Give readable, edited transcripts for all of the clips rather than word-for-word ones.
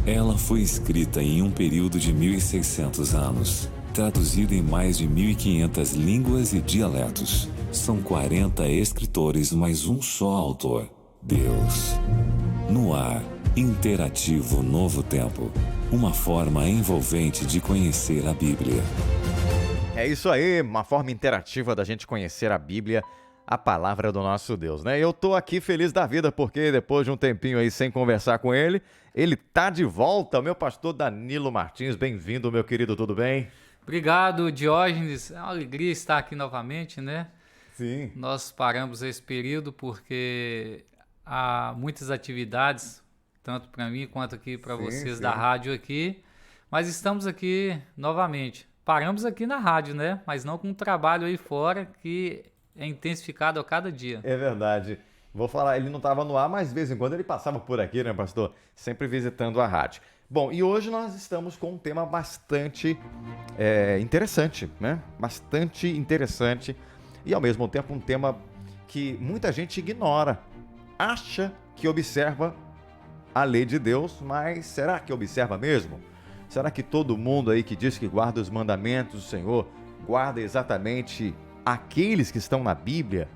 Ela foi escrita em um período de 1.600 anos, traduzida em mais de 1.500 línguas e dialetos. São 40 escritores, mas um só autor: Deus. No ar, interativo Novo Tempo. Uma forma envolvente de conhecer a Bíblia. É isso aí, uma forma interativa da gente conhecer a Bíblia, a palavra do nosso Deus, né? Eu tô aqui feliz da vida porque depois de um tempinho aí sem conversar com ele tá de volta, o meu pastor Danilo Martins. Bem-vindo, meu querido, tudo bem? Obrigado, Diógenes. É uma alegria estar aqui novamente, né? Sim. Nós paramos esse período porque há muitas atividades, tanto para mim quanto aqui para vocês da rádio aqui, mas estamos aqui novamente. Paramos aqui na rádio, né? Mas não com um trabalho aí fora que é intensificado a cada dia. É verdade. Vou falar, ele não estava no ar, mas de vez em quando ele passava por aqui, né, pastor? Sempre visitando a rádio. Bom, e hoje nós estamos com um tema bastante interessante, né? Bastante interessante e ao mesmo tempo um tema que muita gente ignora. Acha que observa a lei de Deus, mas será que observa mesmo? Será que todo mundo aí que diz que guarda os mandamentos do Senhor, guarda exatamente aqueles que estão na Bíblia,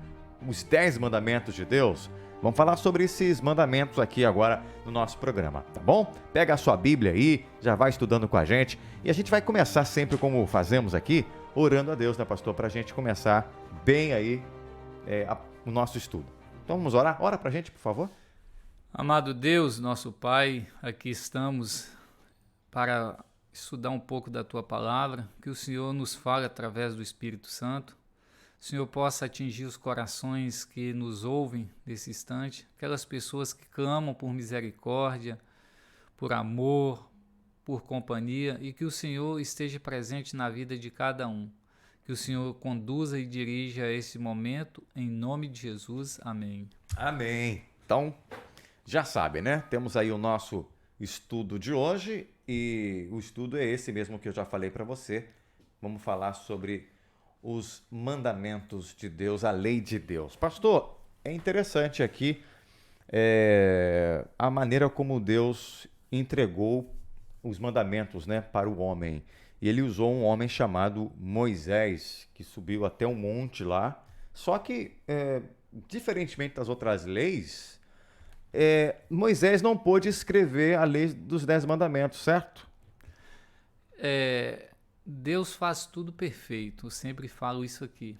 os 10 mandamentos de Deus? Vamos falar sobre esses mandamentos aqui agora no nosso programa, tá bom? Pega a sua Bíblia aí, já vai estudando com a gente, e a gente vai começar sempre como fazemos aqui, orando a Deus, né, pastor? Para a gente começar bem aí o nosso estudo. Então vamos orar? Ora pra gente, por favor. Amado Deus, nosso Pai, aqui estamos para estudar um pouco da Tua Palavra, que o Senhor nos fale através do Espírito Santo. O Senhor possa atingir os corações que nos ouvem nesse instante, aquelas pessoas que clamam por misericórdia, por amor, por companhia, e que o Senhor esteja presente na vida de cada um. Que o Senhor conduza e dirija esse momento, em nome de Jesus. Amém. Amém. Então, já sabe, né? Temos aí o nosso estudo de hoje, e o estudo é esse mesmo que eu já falei para você. Vamos falar sobre os mandamentos de Deus, a lei de Deus. Pastor, é interessante aqui a maneira como Deus entregou os mandamentos, né, para o homem. E ele usou um homem chamado Moisés, que subiu até um monte lá. Só que, diferentemente das outras leis, Moisés não pôde escrever a lei dos 10 mandamentos, certo? Deus faz tudo perfeito, eu sempre falo isso aqui.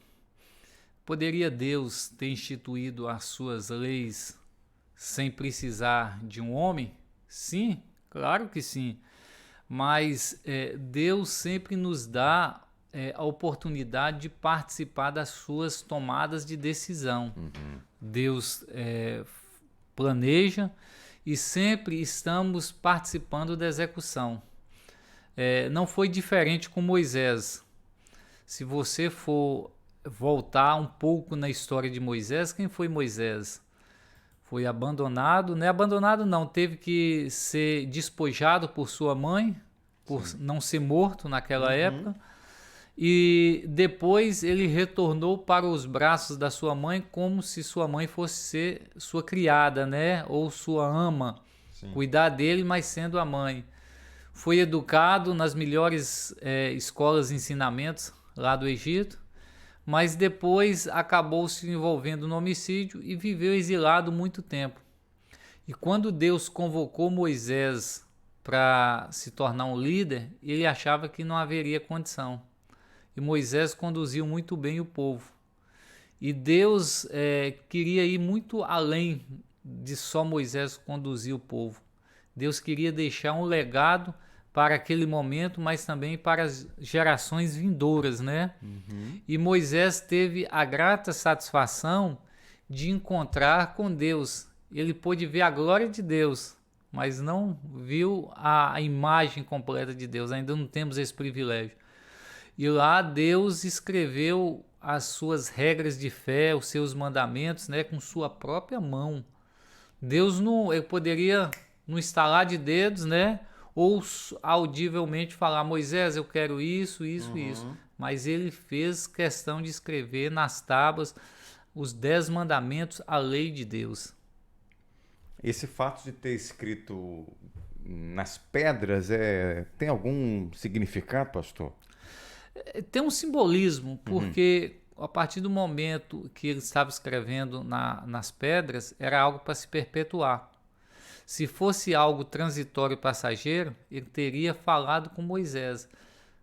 Poderia Deus ter instituído as suas leis sem precisar de um homem? Sim, claro que sim. Mas Deus sempre nos dá a oportunidade de participar das suas tomadas de decisão. Deus planeja e sempre estamos participando da execução. Não foi diferente com Moisés. Se você for voltar um pouco na história de Moisés, quem foi Moisés? Foi abandonado, não é abandonado não, teve que ser despojado por sua mãe, por não ser morto naquela época, e depois ele retornou para os braços da sua mãe como se sua mãe fosse ser sua criada, né? Ou sua ama, cuidar dele, mas sendo a mãe. Foi educado nas melhores escolas de ensinamentos lá do Egito, mas depois acabou se envolvendo no homicídio e viveu exilado muito tempo. E quando Deus convocou Moisés para se tornar um líder, ele achava que não haveria condição. E Moisés conduziu muito bem o povo. E Deus queria ir muito além de só Moisés conduzir o povo. Deus queria deixar um legado para aquele momento, mas também para as gerações vindouras, né? E Moisés teve a grata satisfação de encontrar com Deus. Ele pôde ver a glória de Deus, mas não viu a imagem completa de Deus. Ainda não temos esse privilégio. E lá Deus escreveu as suas regras de fé, os seus mandamentos, né, com sua própria mão. Deus não, ele poderia, no estalar de dedos, né, ou audivelmente falar: Moisés, eu quero isso, isso, isso. Mas ele fez questão de escrever nas tábuas os 10 mandamentos, a lei de Deus. Esse fato de ter escrito nas pedras tem algum significado, pastor? Tem um simbolismo, porque a partir do momento que ele estava escrevendo nas pedras, era algo para se perpetuar. Se fosse algo transitório e passageiro, ele teria falado com Moisés.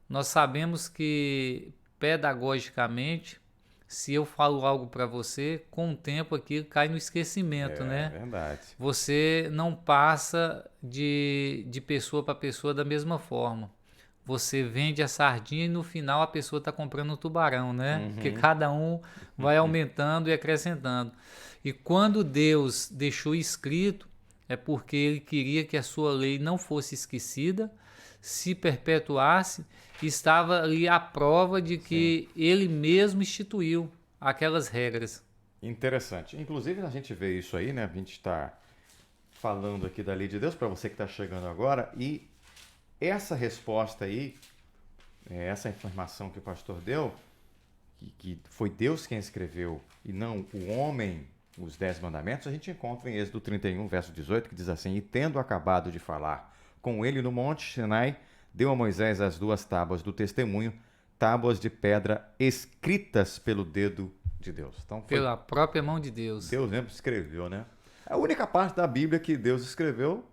Nós sabemos que, pedagogicamente, se eu falo algo para você, com o tempo aquilo cai no esquecimento, né? É verdade. Você não passa de pessoa para pessoa da mesma forma. Você vende a sardinha e no final a pessoa está comprando um tubarão, né? Porque cada um vai aumentando e acrescentando. E quando Deus deixou escrito, é porque ele queria que a sua lei não fosse esquecida, se perpetuasse, e estava ali a prova de que ele mesmo instituiu aquelas regras. Interessante. Inclusive, a gente vê isso aí, né? A gente está falando aqui da lei de Deus, para você que está chegando agora, e essa resposta aí, essa informação que o pastor deu, que foi Deus quem escreveu e não o homem, os 10 mandamentos, a gente encontra em Êxodo 31, verso 18, que diz assim: E tendo acabado de falar com ele no monte Sinai, deu a Moisés as 2 tábuas do testemunho, tábuas de pedra escritas pelo dedo de Deus. Então, pela própria mão de Deus. Deus mesmo escreveu, né? A única parte da Bíblia que Deus escreveu,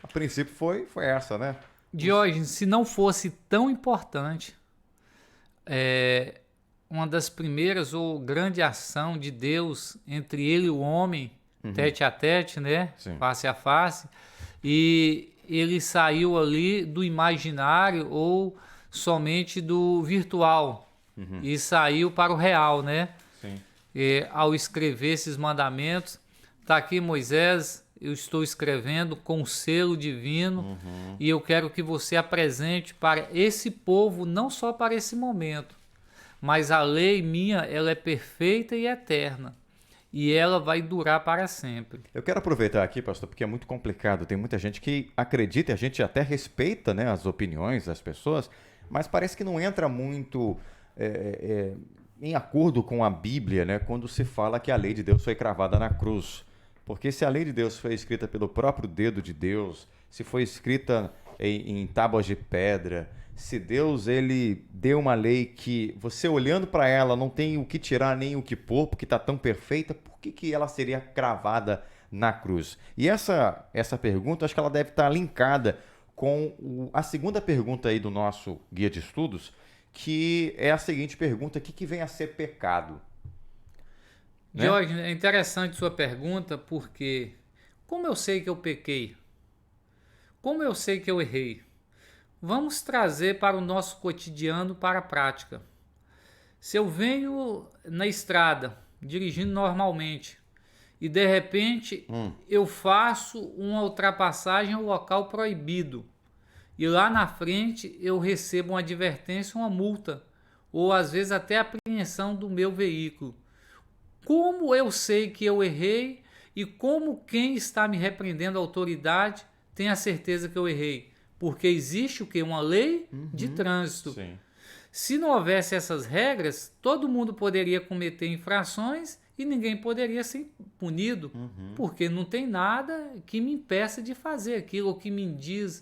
a princípio, foi essa, né? Diógenes, se não fosse tão importante, uma das primeiras ou grande ação de Deus entre ele e o homem, tete a tete, né? Sim. Face a face, e ele saiu ali do imaginário ou somente do virtual e saiu para o real, né? Sim. E, ao escrever esses mandamentos, está aqui Moisés, eu estou escrevendo com o selo divino e eu quero que você apresente para esse povo, não só para esse momento, mas a lei minha, ela é perfeita e eterna. E ela vai durar para sempre. Eu quero aproveitar aqui, pastor, porque é muito complicado. Tem muita gente que acredita, e a gente até respeita, né, as opiniões das pessoas, mas parece que não entra muito em acordo com a Bíblia, né, quando se fala que a lei de Deus foi cravada na cruz. Porque se a lei de Deus foi escrita pelo próprio dedo de Deus, se foi escrita em tábuas de pedra, se Deus ele deu uma lei que você olhando para ela não tem o que tirar nem o que pôr, porque está tão perfeita, por que ela seria cravada na cruz? E essa pergunta, acho que ela deve estar linkada com a segunda pergunta aí do nosso guia de estudos, que é a seguinte pergunta: o que vem a ser pecado? Né? Jorge, é interessante sua pergunta, porque como eu sei que eu pequei? Como eu sei que eu errei? Vamos trazer para o nosso cotidiano, para a prática. Se eu venho na estrada, dirigindo normalmente, e de repente eu faço uma ultrapassagem ao local proibido, e lá na frente eu recebo uma advertência, uma multa, ou às vezes até a apreensão do meu veículo. Como eu sei que eu errei e como quem está me repreendendo, a autoridade, tem a certeza que eu errei? Porque existe o quê? Uma lei de trânsito. Sim. Se não houvesse essas regras, todo mundo poderia cometer infrações e ninguém poderia ser punido, porque não tem nada que me impeça de fazer aquilo, ou que me diz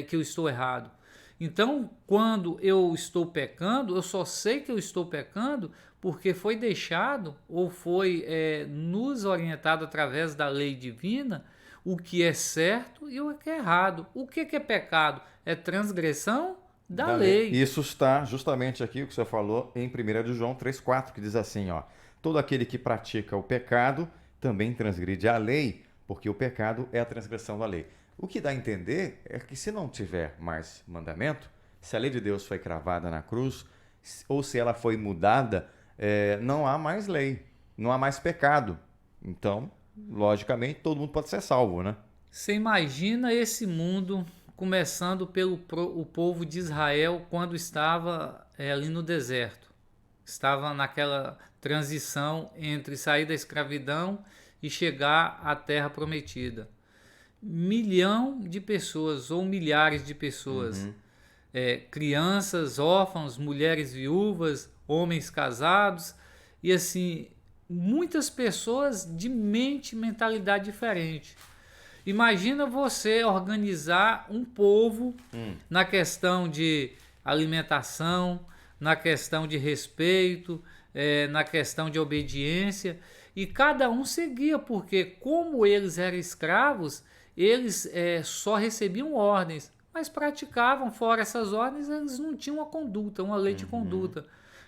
que eu estou errado. Então, quando eu estou pecando, eu só sei que eu estou pecando porque foi deixado ou foi nos orientado através da lei divina o que é certo e o que é errado. O que é pecado? É transgressão da lei. Isso está justamente aqui o que você falou em 1 de João 3,4, que diz assim, ó: todo aquele que pratica o pecado também transgride a lei, porque o pecado é a transgressão da lei. O que dá a entender é que se não tiver mais mandamento, se a lei de Deus foi cravada na cruz, ou se ela foi mudada, não há mais lei, não há mais pecado. Então, logicamente, todo mundo pode ser salvo, né? Você imagina esse mundo começando pelo o povo de Israel quando estava ali no deserto. Estava naquela transição entre sair da escravidão e chegar à terra prometida. 1 milhão de pessoas ou milhares de pessoas, crianças, órfãos, mulheres viúvas, homens casados, e assim, muitas pessoas de mentalidade diferente. Imagina você organizar um povo na questão de alimentação, na questão de respeito, na questão de obediência, e cada um seguia, porque como eles eram escravos, eles só recebiam ordens, mas praticavam, fora essas ordens, eles não tinham uma conduta, uma lei de conduta.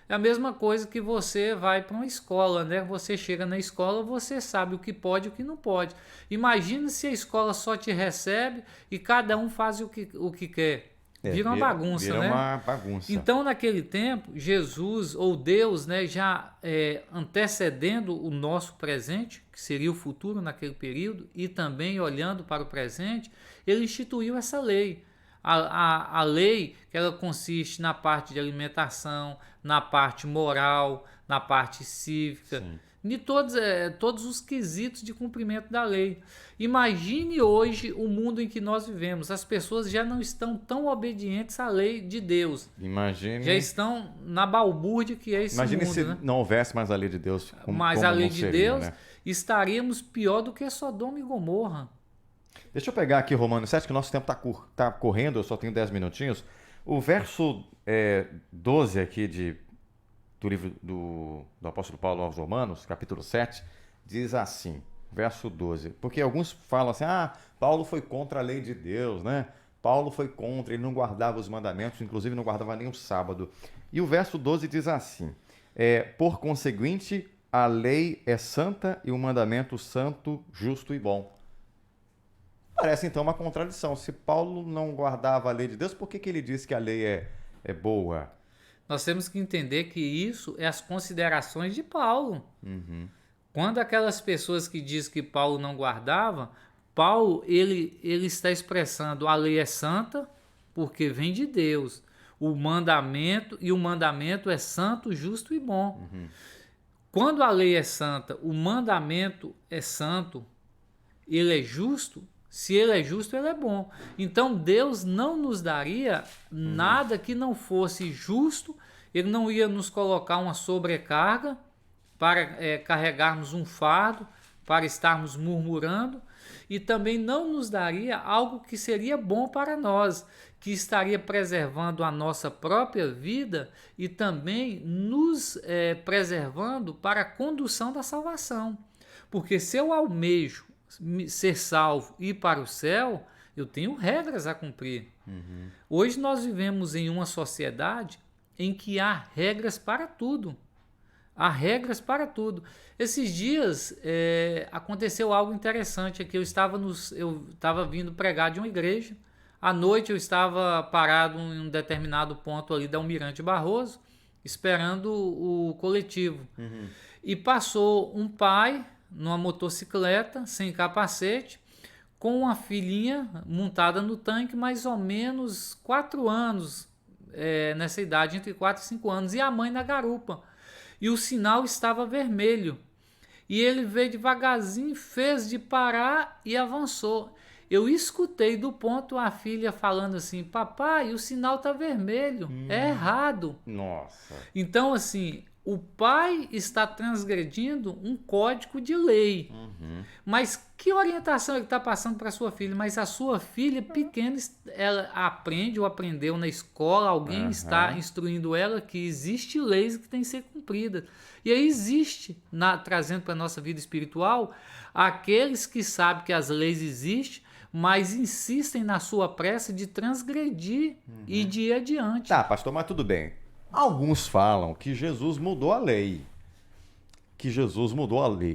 É a mesma coisa que você vai para uma escola, né? Você chega na escola, você sabe o que pode e o que não pode. Imagina se a escola só te recebe e cada um faz o que quer. Vira uma bagunça, vira né? uma bagunça. Então, naquele tempo, Jesus ou Deus, né, já antecedendo o nosso presente, que seria o futuro naquele período, e também olhando para o presente, ele instituiu essa lei. A lei, que ela consiste na parte de alimentação, na parte moral, na parte cívica, de todos os quesitos de cumprimento da lei. Imagine hoje o mundo em que nós vivemos. As pessoas já não estão tão obedientes à lei de Deus. Imagine, já estão na balbúrdia que é esse imagine mundo. Se né? não houvesse mais a lei de Deus. Mas a lei de seria, Deus, né? Estaríamos pior do que Sodoma e Gomorra. Deixa eu pegar aqui Romanos 7, que o nosso tempo está correndo, eu só tenho 10 minutinhos. O verso 12 aqui do livro do apóstolo Paulo aos Romanos, capítulo 7, diz assim, verso 12. Porque alguns falam assim, Paulo foi contra a lei de Deus, né? Paulo foi contra, ele não guardava os mandamentos, inclusive não guardava nem o sábado. E o verso 12 diz assim, por conseguinte, a lei é santa e o mandamento santo, justo e bom. Parece então uma contradição. Se Paulo não guardava a lei de Deus, por que ele disse que a lei é boa? Nós temos que entender que isso é as considerações de Paulo. Quando aquelas pessoas que dizem que Paulo não guardava, Paulo ele está expressando a lei é santa porque vem de Deus. O mandamento é santo, justo e bom. Quando a lei é santa, o mandamento é santo, ele é justo. Se ele é justo, ele é bom. Então, Deus não nos daria nada que não fosse justo. Ele não ia nos colocar uma sobrecarga para carregarmos um fardo, para estarmos murmurando. E também não nos daria algo que seria bom para nós, que estaria preservando a nossa própria vida e também nos preservando para a condução da salvação. Porque se eu almejo ser salvo e ir para o céu, eu tenho regras a cumprir. Hoje nós vivemos em uma sociedade em que há regras para tudo. Há regras para tudo. Esses dias aconteceu algo interessante aqui. Eu estava vindo pregar de uma igreja. À noite eu estava parado em um determinado ponto ali da Almirante Barroso, esperando o coletivo. E passou um pai numa motocicleta, sem capacete, com uma filhinha montada no tanque, mais ou menos 4 anos, nessa idade, entre 4 e 5 anos, e a mãe na garupa. E o sinal estava vermelho. E ele veio devagarzinho, fez de parar e avançou. Eu escutei do ponto a filha falando assim, papai, o sinal está vermelho, é errado. Nossa. Então, assim, o pai está transgredindo um código de lei. Mas que orientação ele está passando para a sua filha? Mas a sua filha pequena, ela aprende ou aprendeu na escola, alguém está instruindo ela que existe leis que têm que ser cumpridas. E aí existe, trazendo para a nossa vida espiritual, aqueles que sabem que as leis existem, mas insistem na sua pressa de transgredir e de ir adiante. Tá, pastor, mas tudo bem. Alguns falam que Jesus mudou a lei.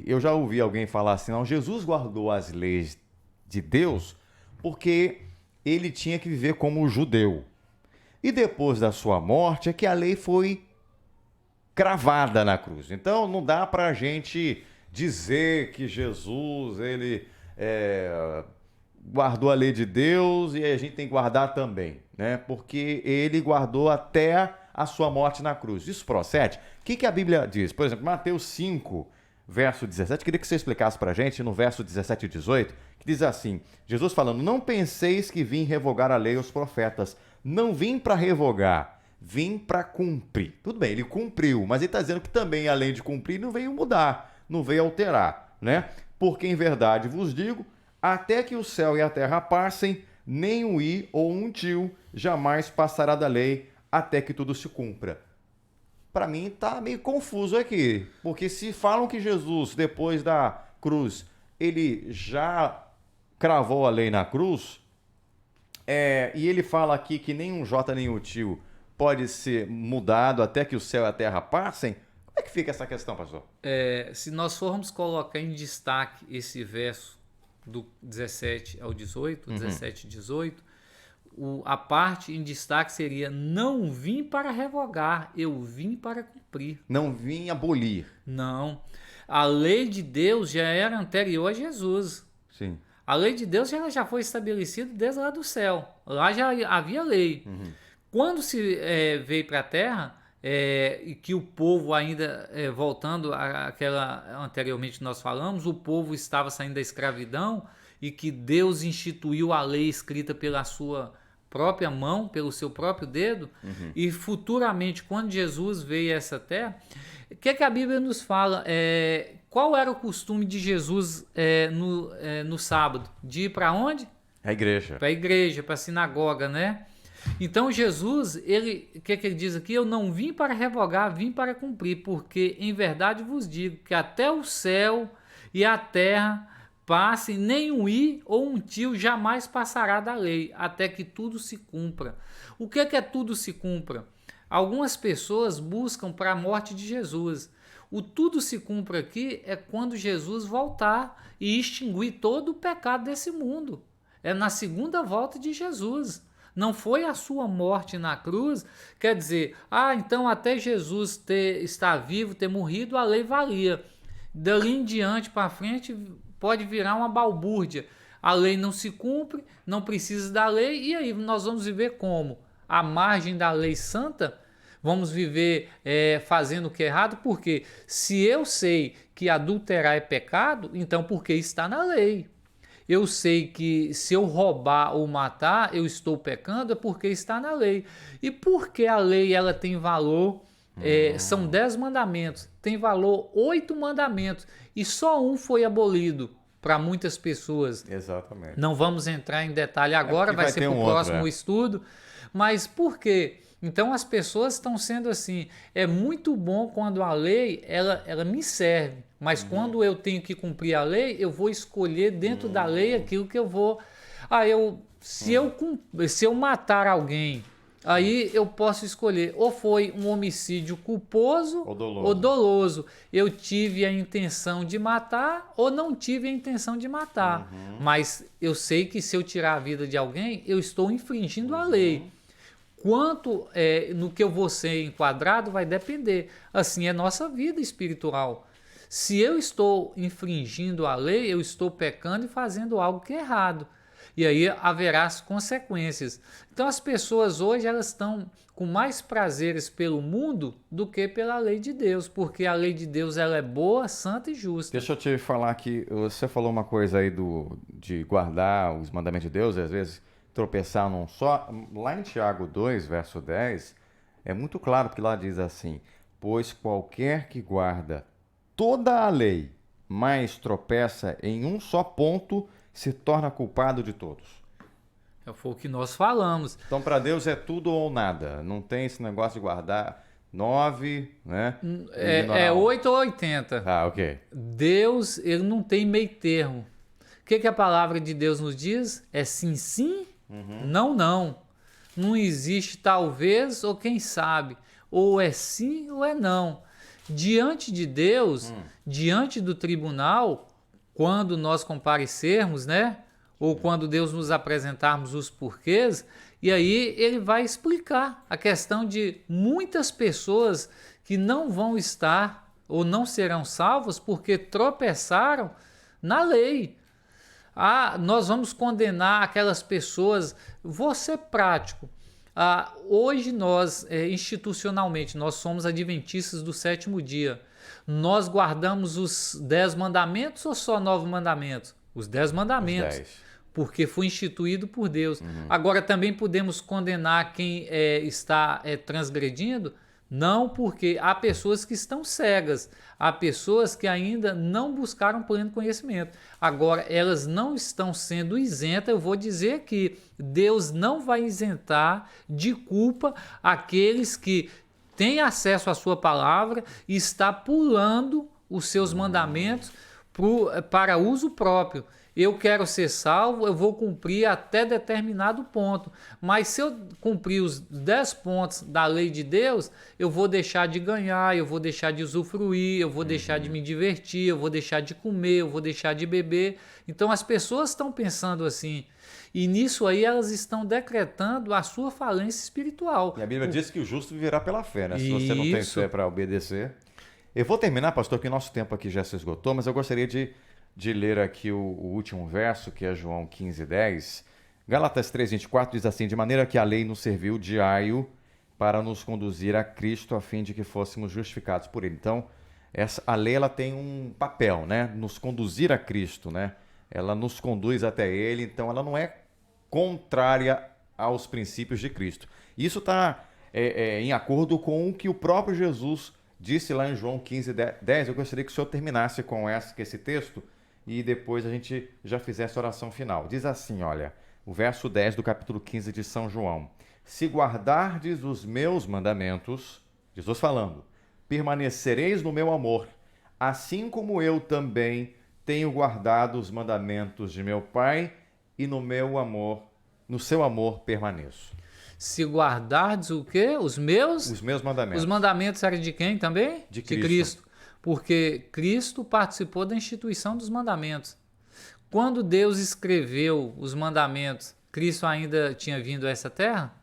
Eu já ouvi alguém falar assim, não, Jesus guardou as leis de Deus porque ele tinha que viver como judeu. E depois da sua morte é que a lei foi cravada na cruz. Então não dá pra gente dizer que Jesus, ele guardou a lei de Deus e a gente tem que guardar também, né? Porque ele guardou até a sua morte na cruz. Isso procede? O que a Bíblia diz? Por exemplo, Mateus 5, verso 17, queria que você explicasse para a gente, no verso 17 e 18, que diz assim, Jesus falando, não penseis que vim revogar a lei e os profetas, não vim para revogar, vim para cumprir. Tudo bem, ele cumpriu, mas ele está dizendo que também, além de cumprir, não veio mudar. não veio alterar, né? Porque em verdade vos digo, até que o céu e a terra passem, nem um i ou um tio jamais passará da lei, até que tudo se cumpra. Para mim tá meio confuso aqui, porque se falam que Jesus, depois da cruz, ele já cravou a lei na cruz, e ele fala aqui que nem um J nem um tio pode ser mudado até que o céu e a terra passem. Como é que fica essa questão, pastor? Se nós formos colocar em destaque esse verso do 17 ao 18, 17 e 18, a parte em destaque seria: não vim para revogar, eu vim para cumprir. Não vim abolir. Não. A lei de Deus já era anterior a Jesus. Sim. A lei de Deus já foi estabelecida desde lá do céu. Lá já havia lei. Quando se veio para a terra, e que o povo ainda, voltando àquela anteriormente nós falamos, o povo estava saindo da escravidão e que Deus instituiu a lei escrita pela sua própria mão, pelo seu próprio dedo, e futuramente, quando Jesus veio a essa terra, o que a Bíblia nos fala? Qual era o costume de Jesus no sábado? De ir para onde? A igreja. Para a igreja, para a sinagoga, né? Então Jesus, o que ele diz aqui? Eu não vim para revogar, vim para cumprir, porque em verdade vos digo que até o céu e a terra passem, nem um i ou um tio jamais passará da lei, até que tudo se cumpra. O que é tudo se cumpra? Algumas pessoas buscam para a morte de Jesus. O tudo se cumpra aqui é quando Jesus voltar e extinguir todo o pecado desse mundo. É na segunda volta de Jesus. Não foi a sua morte na cruz, quer dizer, então até Jesus estar vivo, ter morrido, a lei valia. Dali em diante para frente pode virar uma balbúrdia. A lei não se cumpre, não precisa da lei, e aí nós vamos viver como? À margem da lei santa? Vamos viver fazendo o que é errado? Porque se eu sei que adulterar é pecado, então porque está na lei. Eu sei que se eu roubar ou matar, eu estou pecando, é porque está na lei. E porque a lei ela tem valor, são 10 mandamentos, tem valor 8 mandamentos, e só um foi abolido para muitas pessoas. Exatamente. Não vamos entrar em detalhe agora, vai ser para o próximo estudo. Mas por quê? Então as pessoas estão sendo assim, é muito bom quando a lei ela me serve, mas quando eu tenho que cumprir a lei, eu vou escolher dentro da lei aquilo que eu vou... Se eu matar alguém, aí eu posso escolher, ou foi um homicídio culposo ou doloso. Eu tive a intenção de matar ou não tive a intenção de matar, mas eu sei que se eu tirar a vida de alguém, eu estou infringindo a lei. Quanto no que eu vou ser enquadrado vai depender. Assim é nossa vida espiritual. Se eu estou infringindo a lei, eu estou pecando e fazendo algo que é errado. E aí haverá as consequências. Então as pessoas hoje elas estão com mais prazeres pelo mundo do que pela lei de Deus, porque a lei de Deus ela é boa, santa e justa. Deixa eu te falar que você falou uma coisa aí de guardar os mandamentos de Deus, e às vezes tropeçar num só. Lá em Tiago 2, verso 10, é muito claro que lá diz assim: pois qualquer que guarda toda a lei, mas tropeça em um só ponto, se torna culpado de todos. Foi o que nós falamos. Então para Deus é tudo ou nada, não tem esse negócio de guardar 9, né? 8 ou 80. Ok. Deus, ele não tem meio termo. O que a palavra de Deus nos diz? É sim, sim, não, não. Não existe talvez ou quem sabe. Ou é sim ou é não. Diante de Deus, diante do tribunal, quando nós comparecermos, né? Ou quando Deus nos apresentarmos os porquês, e aí ele vai explicar a questão de muitas pessoas que não vão estar ou não serão salvas porque tropeçaram na lei. Nós vamos condenar aquelas pessoas. Vou ser prático. Hoje nós, institucionalmente, nós somos adventistas do sétimo dia. Nós guardamos os 10 mandamentos ou só 9 mandamentos? Os 10 mandamentos. Os 10. Porque foi instituído por Deus. Agora também podemos condenar quem está transgredindo? Não, porque há pessoas que estão cegas, há pessoas que ainda não buscaram pleno conhecimento. Agora, elas não estão sendo isentas, eu vou dizer que Deus não vai isentar de culpa aqueles que têm acesso à sua palavra e está pulando os seus mandamentos para uso próprio. Eu quero ser salvo, eu vou cumprir até determinado ponto. Mas se eu cumprir os 10 pontos da lei de Deus, eu vou deixar de ganhar, eu vou deixar de usufruir, eu vou deixar de me divertir, eu vou deixar de comer, eu vou deixar de beber. Então as pessoas estão pensando assim. E nisso aí elas estão decretando a sua falência espiritual. E a Bíblia diz que o justo viverá pela fé, né? Se você não tem fé para obedecer. Eu vou terminar, pastor, que o nosso tempo aqui já se esgotou, mas eu gostaria de ler aqui o último verso, que é João 15:10. Gálatas 3:24 diz assim: de maneira que a lei nos serviu de aio para nos conduzir a Cristo, a fim de que fôssemos justificados por ele. Então, a lei ela tem um papel, né? Nos conduzir a Cristo, né? Ela nos conduz até ele, então ela não é contrária aos princípios de Cristo. Isso está em acordo com o que o próprio Jesus disse lá em João 15:10. Eu gostaria que o senhor terminasse com esse texto e depois a gente já fizesse a oração final. Diz assim, olha, o verso 10 do capítulo 15 de São João: se guardardes os meus mandamentos, Jesus falando, permanecereis no meu amor, assim como eu também tenho guardado os mandamentos de meu Pai, e no seu amor permaneço. Se guardardes o quê? Os meus mandamentos. Os mandamentos eram de quem também? De Cristo. Porque Cristo participou da instituição dos mandamentos. Quando Deus escreveu os mandamentos, Cristo ainda tinha vindo a essa terra?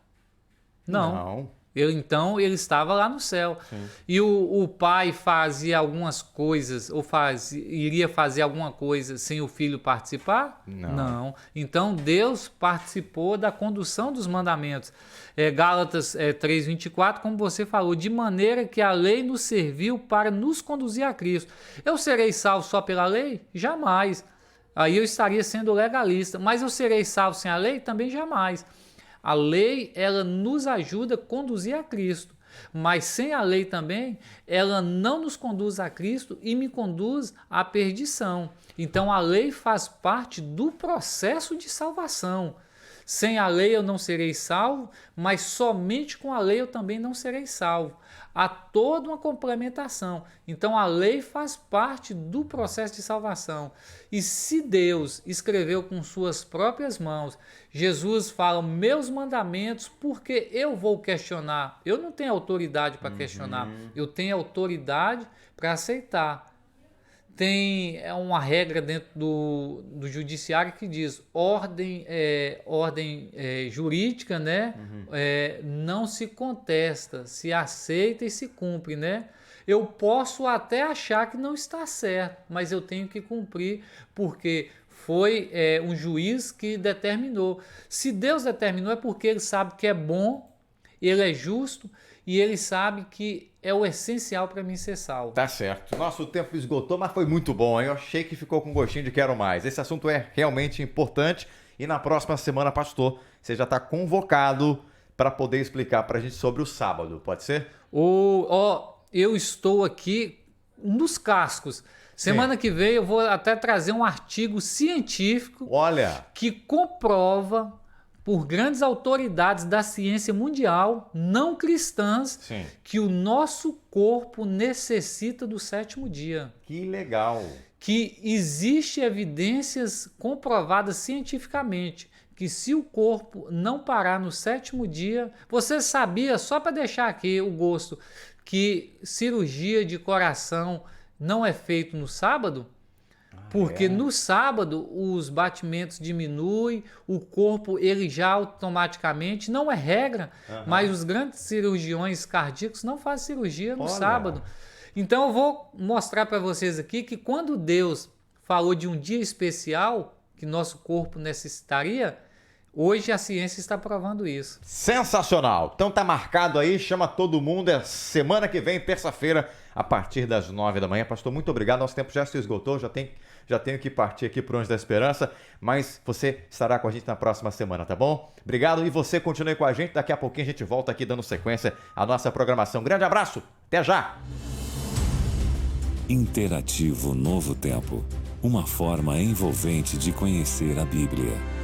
Não. Então ele estava lá no céu. Sim. E o pai fazia algumas coisas, iria fazer alguma coisa sem o filho participar? Não. Então Deus participou da condução dos mandamentos. Gálatas 3:24, como você falou, de maneira que a lei nos serviu para nos conduzir a Cristo. Eu serei salvo só pela lei? Jamais. Aí eu estaria sendo legalista. Mas eu serei salvo sem a lei? Também jamais. A lei, ela nos ajuda a conduzir a Cristo, mas sem a lei também, ela não nos conduz a Cristo e me conduz à perdição. Então a lei faz parte do processo de salvação. Sem a lei eu não serei salvo, mas somente com a lei eu também não serei salvo. Há toda uma complementação. Então a lei faz parte do processo de salvação. E se Deus escreveu com suas próprias mãos, Jesus fala, meus mandamentos, porque eu vou questionar. Eu não tenho autoridade para questionar, eu tenho autoridade para aceitar. Tem uma regra dentro do judiciário que diz ordem jurídica, né? Não se contesta, se aceita e se cumpre, né? Eu posso até achar que não está certo, mas eu tenho que cumprir porque foi um juiz que determinou. Se Deus determinou é porque ele sabe que é bom, ele é justo e ele sabe que é o essencial para mim ser salvo. Tá certo. Nosso tempo esgotou, mas foi muito bom. Eu achei que ficou com gostinho de quero mais. Esse assunto é realmente importante e na próxima semana, pastor, você já está convocado para poder explicar para a gente sobre o sábado. Pode ser? Eu estou aqui nos cascos. Semana que vem eu vou até trazer um artigo científico que comprova por grandes autoridades da ciência mundial, não cristãs, que o nosso corpo necessita do sétimo dia. Que legal! Que existe evidências comprovadas cientificamente que se o corpo não parar no sétimo dia... Você sabia, só para deixar aqui o gosto, que cirurgia de coração não é feito no sábado? Porque no sábado os batimentos diminuem, o corpo ele já automaticamente, não é regra, mas os grandes cirurgiões cardíacos não fazem cirurgia no sábado. Então eu vou mostrar para vocês aqui que quando Deus falou de um dia especial que nosso corpo necessitaria, hoje a ciência está provando isso. Sensacional! Então tá marcado aí, chama todo mundo, é semana que vem, terça-feira, a partir das 9 da manhã. Pastor, muito obrigado, nosso tempo já se esgotou, já tem já tenho que partir aqui para o Anjo da Esperança, mas você estará com a gente na próxima semana, tá bom? Obrigado e você continue com a gente. Daqui a pouquinho a gente volta aqui dando sequência à nossa programação. Grande abraço, até já! Interativo Novo Tempo. Uma forma envolvente de conhecer a Bíblia.